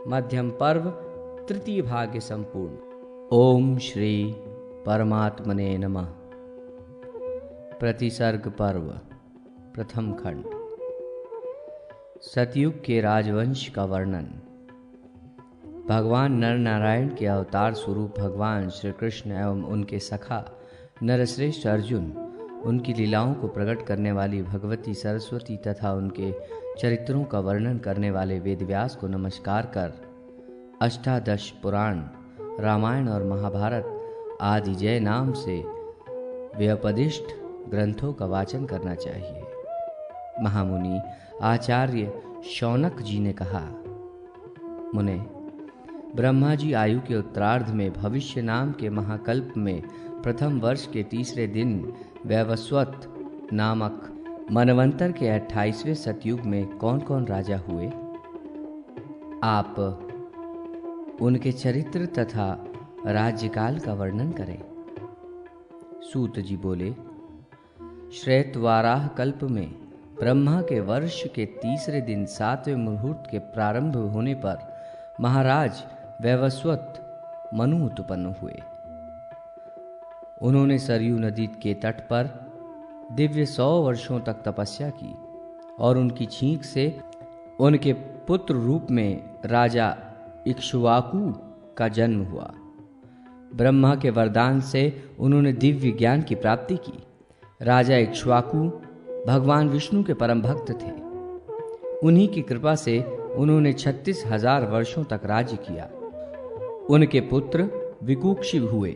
मध्यम पर्व तृतीय भाग संपूर्ण। ओम श्री परमात्मने नमः। प्रतिसर्ग पर्व प्रथम खंड। सतयुग के राजवंश का वर्णन। भगवान नर नारायण के अवतार स्वरूप भगवान श्री कृष्ण एवं उनके सखा नरश्रेष्ठ अर्जुन, उनकी लीलाओं को प्रकट करने वाली भगवती सरस्वती तथा उनके चरित्रों का वर्णन करने वाले वेदव्यास को नमस्कार कर अष्टादश पुराण, रामायण और महाभारत आदि जय नाम से व्यपदिष्ट ग्रंथों का वाचन करना चाहिए। महामुनि आचार्य शौनक जी ने कहा, मुने, ब्रह्मा जी आयु के उत्तरार्ध में भविष्य नाम के महाकल्प में प्रथम वर्ष के तीसरे दिन वैवस्वत नामक मनवंतर के 28वें सतयुग में कौन कौन राजा हुए, आप उनके चरित्र तथा राज्यकाल का वर्णन करें। सूत जी बोले, श्वेतवाराह कल्प में ब्रह्मा के वर्ष के तीसरे दिन 7वें मुहूर्त के प्रारंभ होने पर महाराज वैवस्वत मनु उत्पन्न हुए। उन्होंने सरयू नदी के तट पर दिव्य 100 वर्षों तक तपस्या की और उनकी छींक से उनके पुत्र रूप में राजा इक्ष्वाकु का जन्म हुआ। ब्रह्मा के वरदान से उन्होंने दिव्य ज्ञान की प्राप्ति की। राजा इक्ष्वाकु भगवान विष्णु के परम भक्त थे। उन्हीं की कृपा से उन्होंने 36,000 वर्षों तक राज्य किया। उनके पुत्र विकुक्षी हुए।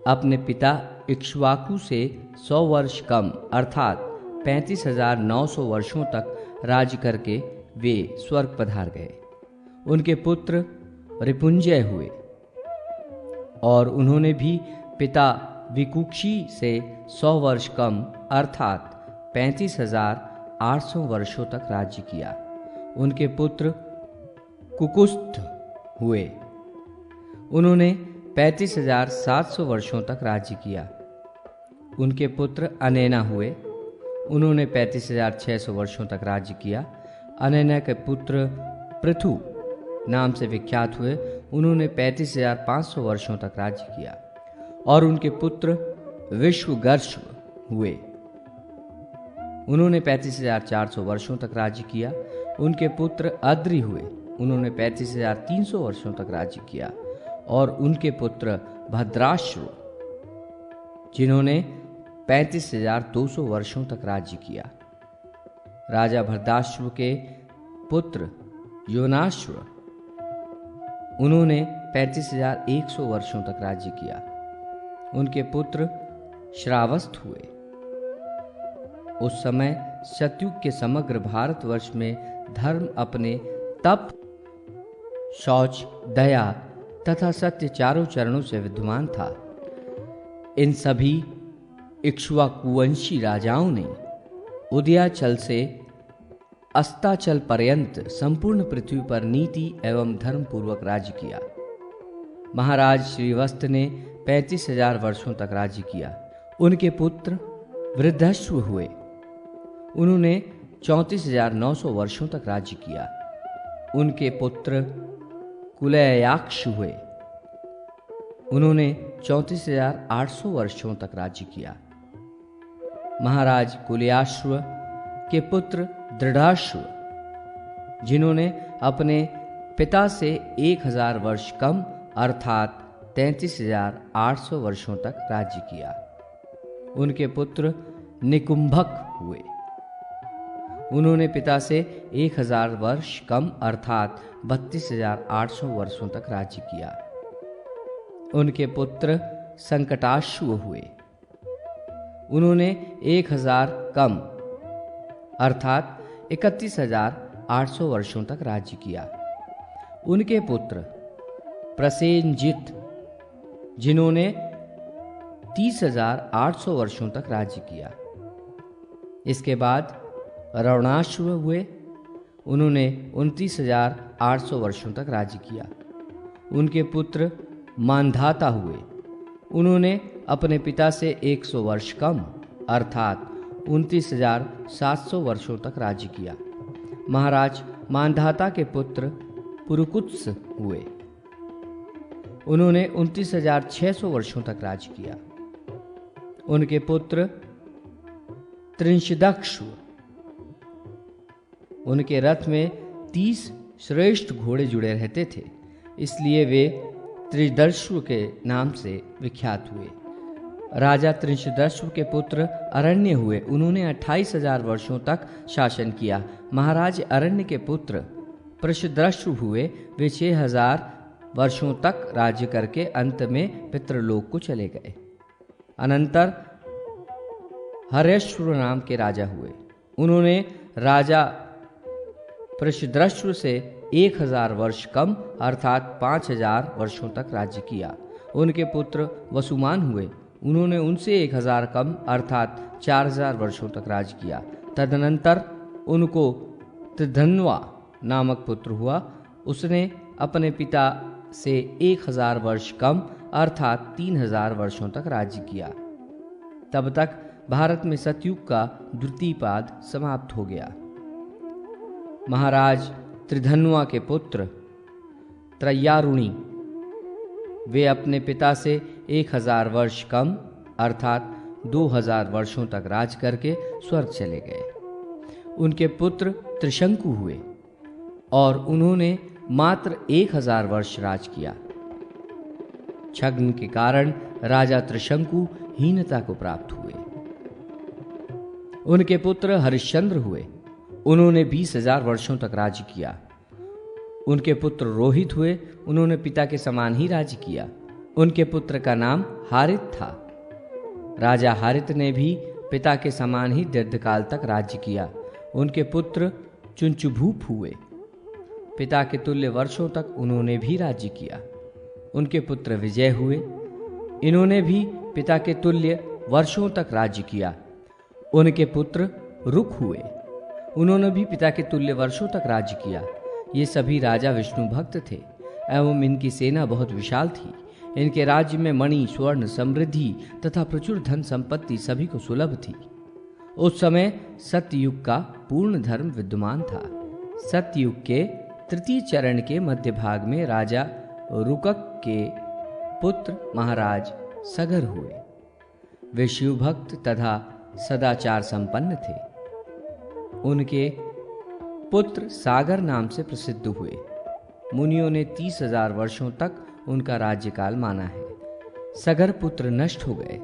अपने पिता इक्ष्वाकु से 100 वर्ष कम अर्थात 35,900 वर्षों तक राज्य करके वे स्वर्ग पधार गए। उनके पुत्र रिपुंजय हुए और उन्होंने भी पिता विकुक्षी से 100 वर्ष कम अर्थात 35,800 वर्षों तक राज्य किया। उनके पुत्र कुकुस्थ हुए। उन्होंने 35,700 वर्षों तक राज्य किया। उनके पुत्र अनैना हुए। उन्होंने 35,600 वर्षों तक राज्य किया। अनैना के पुत्र पृथु नाम से विख्यात हुए। उन्होंने 35,500 वर्षों तक राज्य किया और उनके पुत्र विश्वगर्ष हुए। उन्होंने 35,400 वर्षों तक राज्य किया। उनके पुत्र अद्रि हुए। उन्होंने 35,300 वर्षों तक राज्य किया और उनके पुत्र भद्राश्व, जिन्होंने 35,200 वर्षों तक राज्य किया। राजा भद्राश्व के पुत्र योनाश्व, उन्होंने 35,100 वर्षों तक राज्य किया। उनके पुत्र श्रावस्थ हुए। उस समय सतयुग के समग्र भारतवर्ष में धर्म अपने तप, शौच, दया तथा सत्य चारों चरणों से विद्यमान था। इन सभी इक्ष्वाकुवंशी राजाओं ने उदयाचल से अस्ताचल पर्यंत संपूर्ण पृथ्वी पर नीति एवं धर्म पूर्वक राज्य किया। महाराज श्रीवस्त ने 35,000 वर्षों तक राज्य किया। उनके पुत्र वृद्धश्व हुए। उन्होंने 34,900 वर्षों तक राज्य किया। उनके पुत्र कुलयाक्ष हुए। उन्होंने 34,800 वर्षों तक राज्य किया। महाराज कुलयाश्व के पुत्र दृढ़ाश्व, जिन्होंने अपने पिता से 1,000 वर्ष कम अर्थात 33,800 वर्षों तक राज्य किया। उनके पुत्र निकुंभक हुए। उन्होंने पिता से 1,000 वर्ष कम अर्थात 32,800 वर्षों तक राज्य किया। उनके पुत्र संकटाश्व हुए। उन्होंने 1,000 कम अर्थात 31,800 वर्षों तक राज्य किया। उनके पुत्र प्रसेनजित, जिन्होंने 30,800 वर्षों तक राज्य किया। इसके बाद रवणाश्व हुए। उन्होंने 29,800 वर्षों तक राज्य किया। उनके पुत्र मानधाता हुए। उन्होंने अपने पिता से 100 वर्ष कम अर्थात 29,700 वर्षों तक राज्य किया। महाराज मानधाता के पुत्र पुरुकुत्स हुए। उन्होंने 29,600 वर्षों तक राज किया। उनके पुत्र त्रिंशदक्ष, उनके रथ में 30 श्रेष्ठ घोड़े जुड़े रहते थे, इसलिए वे त्रिदर्श्व के नाम से विख्यात हुए। राजा त्रिंशदर्श्व के पुत्र अरण्य हुए। उन्होंने 28,000 वर्षों तक शासन किया। महाराज अरण्य के पुत्र प्रषदर्श्व हुए। वे 6,000 वर्षों तक राज्य करके अंत में पितृलोक को चले गए। अनंतर हर्यश्व नाम के राजा हुए। उन्होंने राजा प्रषदर्श्व से 1,000 वर्ष कम अर्थात 5,000 वर्षों तक राज्य किया। उनके पुत्र वसुमान हुए। उन्होंने उनसे 1,000 कम अर्थात 4,000 वर्षों तक राज किया। तदनंतर उनको त्रिधन्वा नामक पुत्र हुआ। उसने अपने पिता से 1,000 वर्ष कम अर्थात 3,000 वर्षों तक राज्य किया। तब तक भारत में सतयुग का द्वितीय पाद समाप्त हो गया। महाराज त्रिधन्वा के पुत्र त्रयारुणी, वे अपने पिता से 1,000 वर्ष कम अर्थात 2,000 वर्षों तक राज करके स्वर्ग चले गए। उनके पुत्र त्रिशंकु हुए और उन्होंने मात्र 1,000 वर्ष राज किया। छद्म के कारण राजा त्रिशंकु हीनता को प्राप्त हुए। उनके पुत्र हरिश्चंद्र हुए। उन्होंने 20,000 वर्षों तक राज्य किया। उनके पुत्र रोहित हुए। उन्होंने पिता के समान ही राज्य किया। उनके पुत्र का नाम हारित था। राजा हारित ने भी पिता के समान ही दीर्घकाल तक राज्य किया। उनके पुत्र चुंचुभूप हुए। पिता के तुल्य वर्षों तक उन्होंने भी राज्य किया। उनके पुत्र विजय हुए। इन्होंने भी पिता के तुल्य वर्षों तक राज्य किया। उनके पुत्र रुक हुए। उन्होंने भी पिता के तुल्य वर्षों तक राज्य किया। ये सभी राजा विष्णु भक्त थे एवं इनकी सेना बहुत विशाल थी। इनके राज्य में मणि, स्वर्ण, समृद्धि तथा प्रचुर धन संपत्ति सभी को सुलभ थी। उस समय सत्ययुग का पूर्ण धर्म विद्यमान था। सत्ययुग के तृतीय चरण के मध्य भाग में राजा रुकक के पुत्र महाराज सगर हुए। वे शिव भक्त तथा सदाचार संपन्न थे। उनके पुत्र सागर नाम से प्रसिद्ध हुए। मुनियों ने 30,000 वर्षों तक उनका राज्यकाल माना है। सगर पुत्र नष्ट हो गए।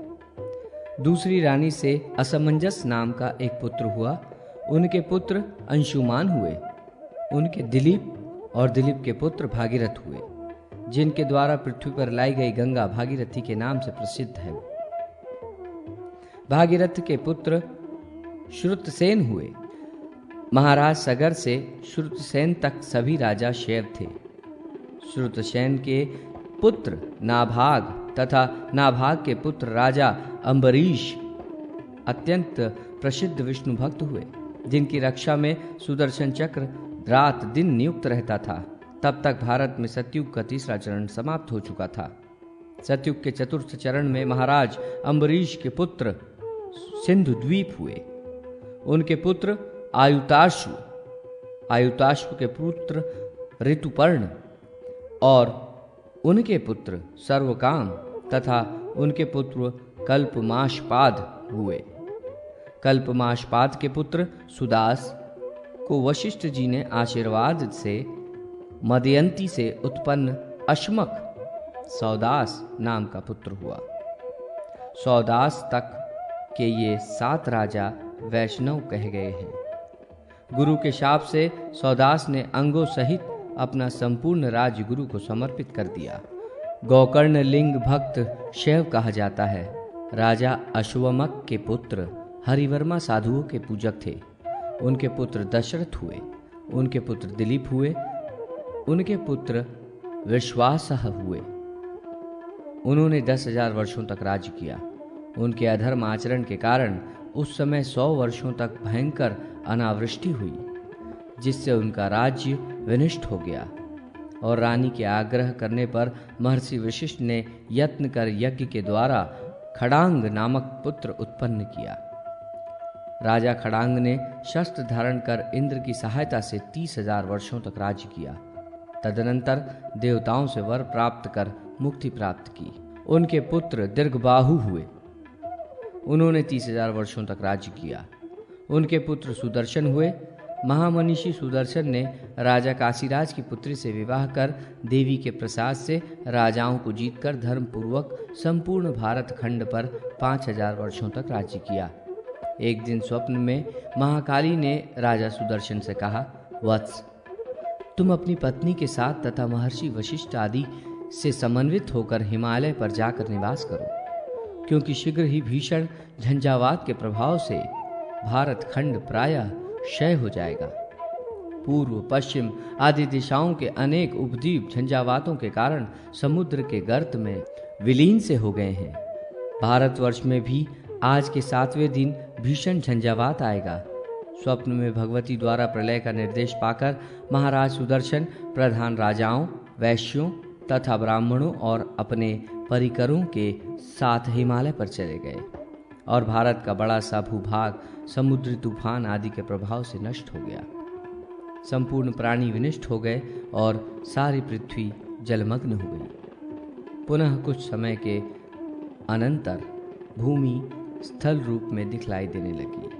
दूसरी रानी से असमंजस नाम का एक पुत्र हुआ। उनके पुत्र अंशुमान हुए। उनके दिलीप और दिलीप के पुत्र भागीरथ हुए, जिनके द्वारा पृथ्वी पर लाई गई गंगा भागीरथी के नाम से प्रसिद्ध है। भागीरथ के पुत्र श्रुतसेन हुए। महाराज सगर से श्रुतसेन तक सभी राजा शैव थे। श्रुतसेन के पुत्र नाभाग तथा नाभाग के पुत्र राजा अम्बरीश अत्यंत प्रसिद्ध विष्णु भक्त हुए, जिनकी रक्षा में सुदर्शन चक्र रात दिन नियुक्त रहता था। तब तक भारत में सतयुग का तीसरा चरण समाप्त हो चुका था। सतयुग के चतुर्थ चरण में महाराज अम्बरीश के पुत्र सिंधु द्वीप हुए। उनके पुत्र आयुताश्व, आयुताश्व के पुत्र ऋतुपर्ण और उनके पुत्र सर्वकाम तथा उनके पुत्र कल्पमाशपाद हुए। कल्पमाशपाद के पुत्र सुदास को वशिष्ठ जी ने आशीर्वाद से मदयंती से उत्पन्न अश्मक सौदास नाम का पुत्र हुआ। सौदास तक के ये 7 राजा वैष्णव कहे गए हैं। गुरु के शाप से सौदास ने अंगों सहित अपना संपूर्ण राज्य गुरु को समर्पित कर दिया। गोकर्ण लिंग भक्त शैव कहा जाता है। राजा अश्वमक के पुत्र हरिवर्मा साधुओं के पूजक थे। उनके पुत्र दशरथ हुए। उनके पुत्र दिलीप हुए। उनके पुत्र विश्वासह हुए। उन्होंने 10,000 वर्षों तक राज्य किया। उनके अधर्म आचरण के कारण उस समय 100 वर्षों तक भयंकर अनावृष्टि हुई, जिससे उनका राज्य विनष्ट हो गया और रानी के आग्रह करने पर महर्षि वशिष्ठ ने यत्न कर यज्ञ के द्वारा खड़ांग नामक पुत्र उत्पन्न किया। राजा खड़ांग ने शस्त्र धारण कर इंद्र की सहायता से 30,000 वर्षों तक राज्य किया। तदनंतर देवताओं से वर प्राप्त कर मुक्ति प्राप्त की। उनके पुत्र दीर्घबाहु हुए। उन्होंने 30,000 वर्षों तक राज्य किया। उनके पुत्र सुदर्शन हुए। महामनीषी सुदर्शन ने राजा काशीराज की पुत्री से विवाह कर देवी के प्रसाद से राजाओं को जीतकर धर्मपूर्वक संपूर्ण भारत खंड पर 5,000 वर्षों तक राज्य किया। एक दिन स्वप्न में महाकाली ने राजा सुदर्शन से कहा, वत्स, तुम अपनी पत्नी के साथ तथा महर्षि वशिष्ठ आदि से समन्वित होकर हिमालय पर जाकर निवास करो, क्योंकि शीघ्र ही भीषण झंझावात के प्रभाव से भारत खंड प्रायः क्षय हो जाएगा। पूर्व पश्चिम आदि दिशाओं के अनेक उपद्वीप झंझावातों के कारण समुद्र के गर्त में विलीन से हो गए हैं। भारतवर्ष में भी आज के 7वें दिन भीषण झंझावात आएगा। स्वप्न में भगवती द्वारा प्रलय का निर्देश पाकर महाराज सुदर्शन प्रधान राजाओं, वैश्यों तथा ब्राह्मणों और अपने परिकरों के साथ हिमालय पर चले गए और भारत का बड़ा सा भूभाग समुद्री तूफान आदि के प्रभाव से नष्ट हो गया। संपूर्ण प्राणी विनष्ट हो गए और सारी पृथ्वी जलमग्न हो गई। पुनः कुछ समय के अनंतर भूमि स्थल रूप में दिखलाई देने लगी।